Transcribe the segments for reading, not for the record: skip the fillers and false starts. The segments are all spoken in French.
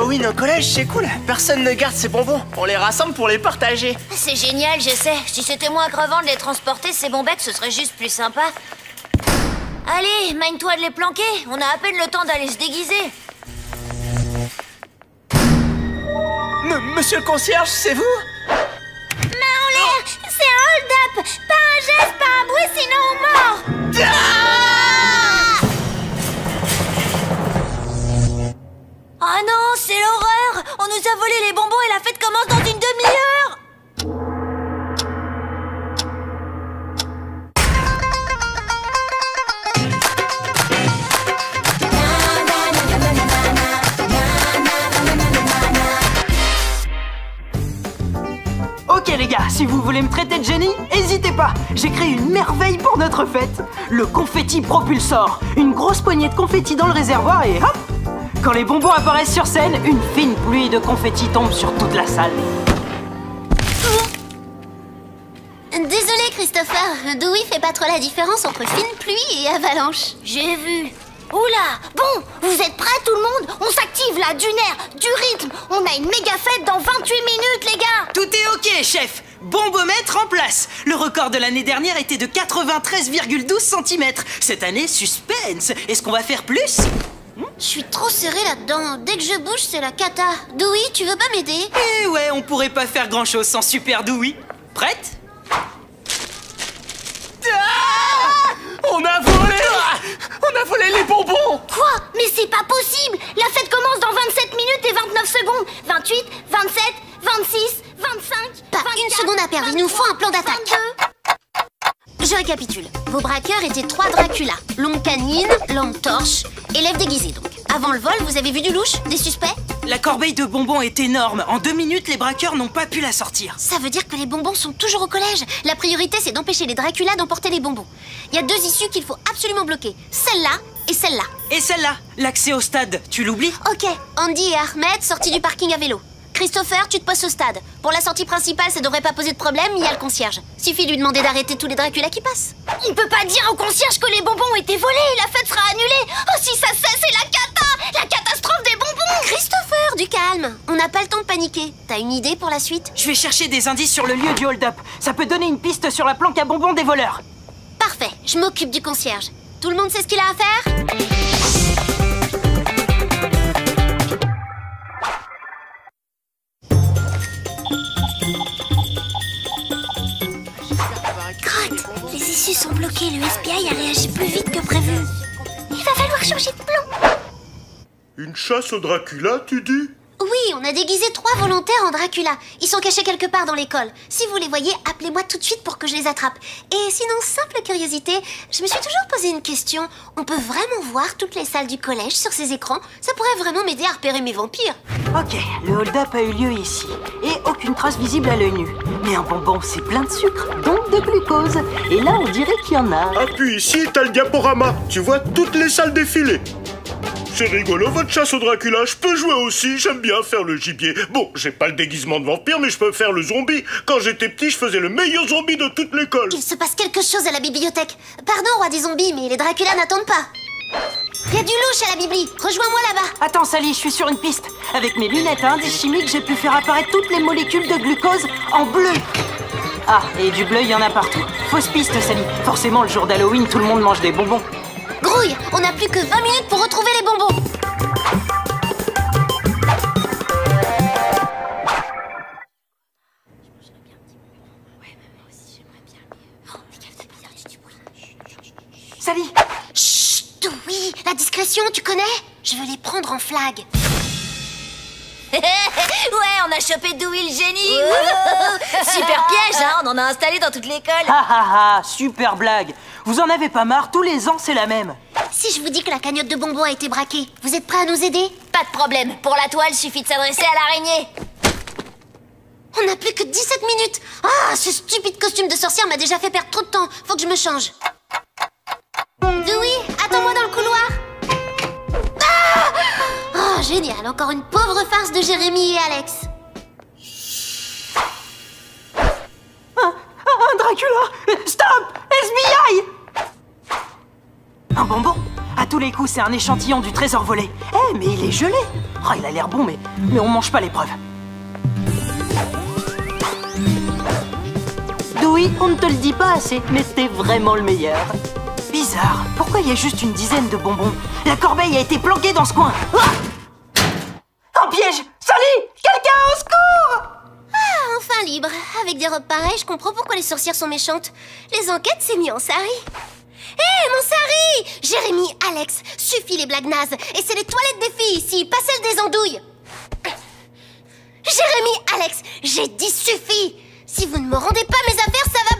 d'Halloween au collège, c'est cool. Personne ne garde ses bonbons. On les rassemble pour les partager. C'est génial, je sais. Si c'était moins crevant de les transporter, ces bonbecs, ce serait juste plus sympa. Allez, mine-toi de les planquer. On a à peine le temps d'aller se déguiser. Monsieur le concierge, c'est vous? Main en l'air! C'est un hold-up! Pas un geste, pas un bruit, sinon on mord! Ah non, c'est l'horreur! On nous a volé les bonbons et la fête commence dans une demi-heure! Ok les gars, si vous voulez me traiter de génie, n'hésitez pas. J'ai créé une merveille pour notre fête. Le confetti propulsor. Une grosse poignée de confetti dans le réservoir et hop! Quand les bonbons apparaissent sur scène, une fine pluie de confetti tombe sur toute la salle. Désolé Christopher, Dewey fait pas trop la différence entre fine pluie et avalanche. J'ai vu. Oula! Bon, vous êtes prêts tout le monde? On s'active là, du nerf, du rythme. On a une méga fête dans 28 minutes les gars. Tout est ok, chef. Bombomètre en place. Le record de l'année dernière était de 93,12 cm. Cette année, suspense. Est-ce qu'on va faire plus? Je suis trop serrée là-dedans. Dès que je bouge, c'est la cata. Dewey, tu veux pas m'aider? Eh ouais, on pourrait pas faire grand-chose sans Super Dewey. Prête? On a volé! On a volé les bonbons! Quoi? Mais c'est pas possible! La fête commence dans 27 minutes et 29 secondes. 28, 27, 26, 25... Pas 24, une seconde à perdre, il nous faut un plan d'attaque. Je récapitule. Vos braqueurs étaient 3 Dracula. Longue canine, lampe torche, élève déguisé donc. Avant le vol, vous avez vu du louche? Des suspects? La corbeille de bonbons est énorme. En 2 minutes, les braqueurs n'ont pas pu la sortir. Ça veut dire que les bonbons sont toujours au collège. La priorité, c'est d'empêcher les Dracula d'emporter les bonbons. Il y a 2 issues qu'il faut absolument bloquer. Celle-là et celle-là. Et celle-là, l'accès au stade, tu l'oublies? Ok, Andy et Ahmed sortis du parking à vélo. Christopher, tu te postes au stade. Pour la sortie principale, ça devrait pas poser de problème, il y a le concierge. Suffit de lui demander d'arrêter tous les Dracula qui passent. On peut pas dire au concierge que les bonbons ont été volés, la fête sera annulée. Oh, si ça c'est la cata! La catastrophe des bonbons! Christopher, du calme. On n'a pas le temps de paniquer. T'as une idée pour la suite? Je vais chercher des indices sur le lieu du hold-up. Ça peut donner une piste sur la planque à bonbons des voleurs. Parfait, je m'occupe du concierge. Tout le monde sait ce qu'il a à faire? Crotte, les issues sont bloquées. Le FBI a réagi plus vite que prévu. Il va falloir changer de plan. Une chasse au Dracula, tu dis? Oui, on a déguisé 3 volontaires en Dracula. Ils sont cachés quelque part dans l'école. Si vous les voyez, appelez-moi tout de suite pour que je les attrape. Et sinon, simple curiosité, je me suis toujours posé une question. On peut vraiment voir toutes les salles du collège sur ces écrans? Ça pourrait vraiment m'aider à repérer mes vampires. Ok, le hold-up a eu lieu ici. Et aucune trace visible à l'œil nu. Mais un bonbon, c'est plein de sucre, donc de glucose. Et là, on dirait qu'il y en a. Ah, puis ici, t'as le diaporama. Tu vois toutes les salles défiler. C'est rigolo, votre chasse au Dracula. Je peux jouer aussi, j'aime bien faire le gibier. Bon, j'ai pas le déguisement de vampire, mais je peux faire le zombie. Quand j'étais petit, je faisais le meilleur zombie de toute l'école. Il se passe quelque chose à la bibliothèque. Pardon, roi des zombies, mais les Dracula n'attendent pas. Il y a du louche à la bibli. Rejoins-moi là-bas. Attends, Sally, je suis sur une piste. Avec mes lunettes à indice chimique, j'ai pu faire apparaître toutes les molécules de glucose en bleu. Ah, et du bleu, il y en a partout. Fausse piste, Sally. Forcément, le jour d'Halloween, tout le monde mange des bonbons. Grouille, on n'a plus que 20 minutes pour retrouver les bonbons. Sally! Chut, oui, la discrétion, tu connais? Je veux les prendre en flag. Ouais, on a chopé Dewey le génie. Super piège, hein, on en a installé dans toute l'école. Ha ha ha, super blague. Vous en avez pas marre, tous les ans c'est la même. Si je vous dis que la cagnotte de bonbons a été braquée, vous êtes prêts à nous aider? Pas de problème, pour la toile, suffit de s'adresser à l'araignée. On n'a plus que 17 minutes. Ah, ce stupide costume de sorcière m'a déjà fait perdre trop de temps. Faut que je me change. Dewey, attends-moi dans le couloir. Ah! Oh, génial, encore une pauvre farce de Jérémy et Alex. Un Dracula! Stop! FBI! Un bonbon? À tous les coups, c'est un échantillon du trésor volé. Eh, mais il est gelé! Oh, il a l'air bon, mais on mange pas l'épreuve. Dewey, on ne te le dit pas assez, mais c'était vraiment le meilleur. Bizarre, pourquoi il y a juste une dizaine de bonbons? La corbeille a été planquée dans ce coin. Ah! Un piège! Sally! Quelqu'un au secours! Ah, enfin libre. Avec des robes pareilles, je comprends pourquoi les sorcières sont méchantes. Les enquêtes, c'est mis en Sari. Hé, mon Sari! Jérémy, Alex, suffit les blagues nazes. Et c'est les toilettes des filles ici, pas celles des andouilles. Jérémy, Alex, j'ai dit suffit. Si vous ne me rendez pas mes affaires, ça va...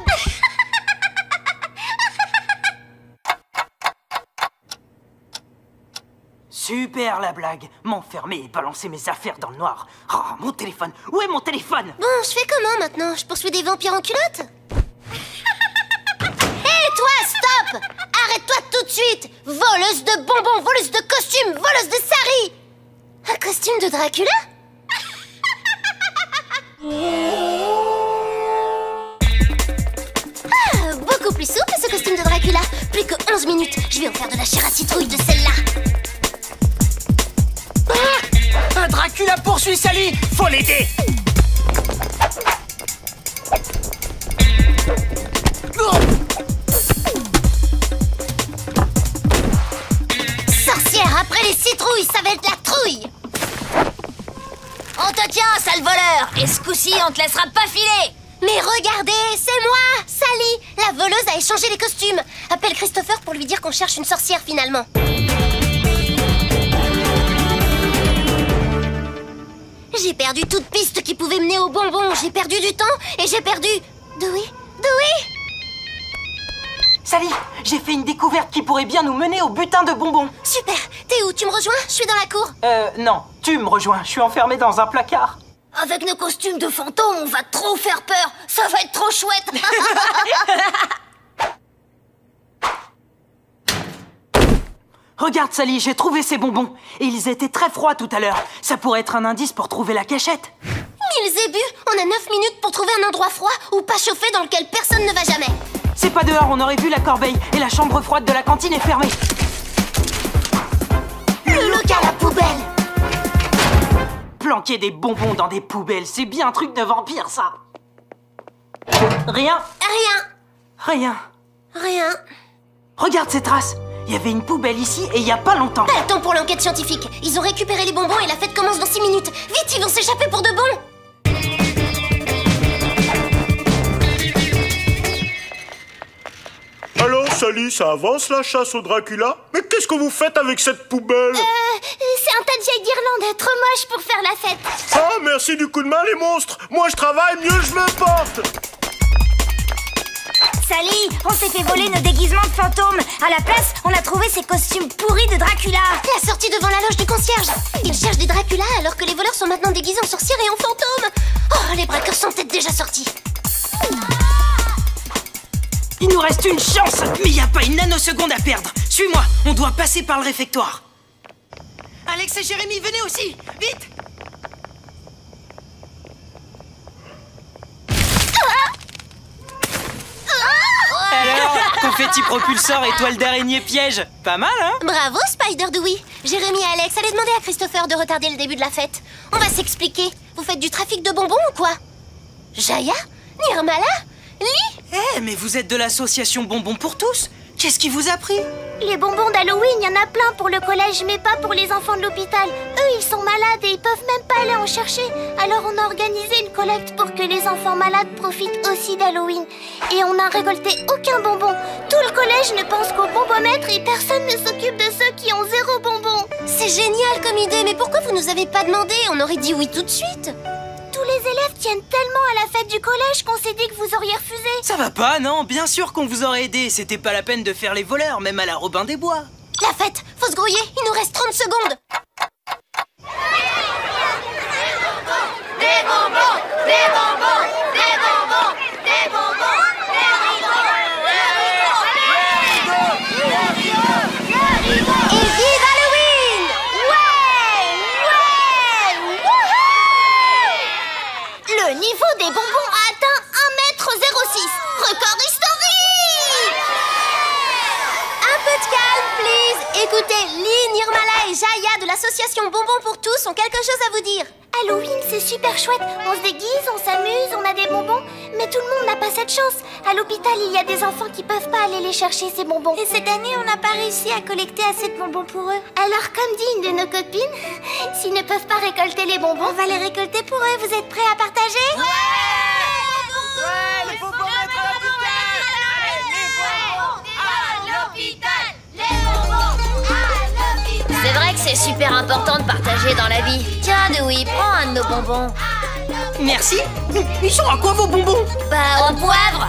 Super la blague. M'enfermer et balancer mes affaires dans le noir. Oh, mon téléphone. Où est mon téléphone? Bon, je fais comment maintenant? Je poursuis des vampires en culotte? Hé, toi, stop! Arrête-toi tout de suite! Voleuse de bonbons, voleuse de costumes, voleuse de sari! Un costume de Dracula? Ah, beaucoup plus souple ce costume de Dracula. Plus que 11 minutes, je vais en faire de la chair à citrouille de celle-là. Un Dracula poursuit Sally! Faut l'aider! Sorcière, après les citrouilles, ça va être la trouille! On te tient, sale voleur! Et ce coup-ci, on te laissera pas filer! Mais regardez, c'est moi, Sally! La voleuse a échangé les costumes. Appelle Christopher pour lui dire qu'on cherche une sorcière finalement. J'ai perdu toute piste qui pouvait mener au bonbon. J'ai perdu du temps et j'ai perdu... Dewey? Sally, j'ai fait une découverte qui pourrait bien nous mener au butin de bonbons. Super! T'es où? Tu me rejoins? Je suis dans la cour. Non, tu me rejoins. Je suis enfermé dans un placard. Avec nos costumes de fantômes, on va trop faire peur! Ça va être trop chouette! Regarde, Sally, j'ai trouvé ces bonbons. Et ils étaient très froids tout à l'heure. Ça pourrait être un indice pour trouver la cachette. Mille zébus! On a 9 minutes pour trouver un endroit froid ou pas chauffé dans lequel personne ne va jamais. C'est pas dehors, on aurait vu la corbeille. Et la chambre froide de la cantine est fermée. Le local à poubelle! Planquer des bonbons dans des poubelles, c'est bien un truc de vampire, ça. Rien. Rien. Regarde ces traces. Il y avait une poubelle ici et il y a pas longtemps. Pas le temps pour l'enquête scientifique. Ils ont récupéré les bonbons et la fête commence dans 6 minutes. Vite, ils vont s'échapper pour de bon. Alors, Sally, ça avance la chasse au Dracula? Mais qu'est-ce que vous faites avec cette poubelle? C'est un tas de vieilles guirlandes trop moches pour faire la fête. Ah, merci du coup de main, les monstres! Moi, je travaille, mieux je me porte! Sally, on s'est fait voler nos déguisements de fantômes. À la place, on a trouvé ces costumes pourris de Dracula. La sortie devant la loge du concierge. Ils cherchent des Dracula alors que les voleurs sont maintenant déguisés en sorcières et en fantômes. Oh, les braqueurs sont peut-être déjà sortis. Il nous reste une chance, mais il n'y a pas une nanoseconde à perdre. Suis-moi, on doit passer par le réfectoire. Alex et Jérémy, venez aussi, vite. Alors, confetti propulseur, étoile d'araignée piège. Pas mal, hein? Bravo, Spider-Dewey. Jérémy et Alex, allez demander à Christopher de retarder le début de la fête. On va s'expliquer. Vous faites du trafic de bonbons ou quoi? Jaya? Nirmala? Lee? Eh, mais vous êtes de l'association Bonbons pour tous. Qu'est-ce qui vous a pris? Les bonbons d'Halloween, il y en a plein pour le collège, mais pas pour les enfants de l'hôpital. Eux, ils sont malades et ils peuvent même pas aller en chercher. Alors on a organisé une collecte pour que les enfants malades profitent aussi d'Halloween. Et on n'a récolté aucun bonbon. Tout le collège ne pense qu'au bonbomètre et personne ne s'occupe de ceux qui ont 0 bonbon. C'est génial comme idée, mais pourquoi vous nous avez pas demandé? On aurait dit oui tout de suite. Tous les élèves tiennent tellement à la fête du collège qu'on s'est dit que vous auriez refusé. Ça va pas, non? Bien sûr qu'on vous aurait aidé. C'était pas la peine de faire les voleurs, même à la Robin des Bois. La fête, faut se grouiller, il nous reste 30 secondes. Des bonbons, des bonbons, des bonbons, des bonbons, Et vive Halloween! Le niveau des bonbons a atteint 1,06 m. Record historique! Un peu de calme, please. Écoutez, Lee, Nirmala Mala et Jaya de l'association Bonbons pour tous ont quelque chose à vous dire. Halloween, c'est super chouette. On se déguise, on s'amuse, on a des bonbons. Mais tout le monde n'a pas cette chance. À l'hôpital, il y a des enfants qui peuvent pas aller les chercher, ces bonbons. Et cette année, on n'a pas réussi à collecter assez de bonbons pour eux. Alors, comme dit une de nos copines, s'ils ne peuvent pas récolter les bonbons, On va les récolter pour eux. Vous êtes prêts à partager? Ouais, les bonbons mettre à l'hôpital. Les bonbons à l'hôpital. C'est vrai que c'est super important de partager dans la vie. Tiens, Dewey, prends un de nos bonbons. Merci. Ils sont à quoi vos bonbons? Bah, au poivre.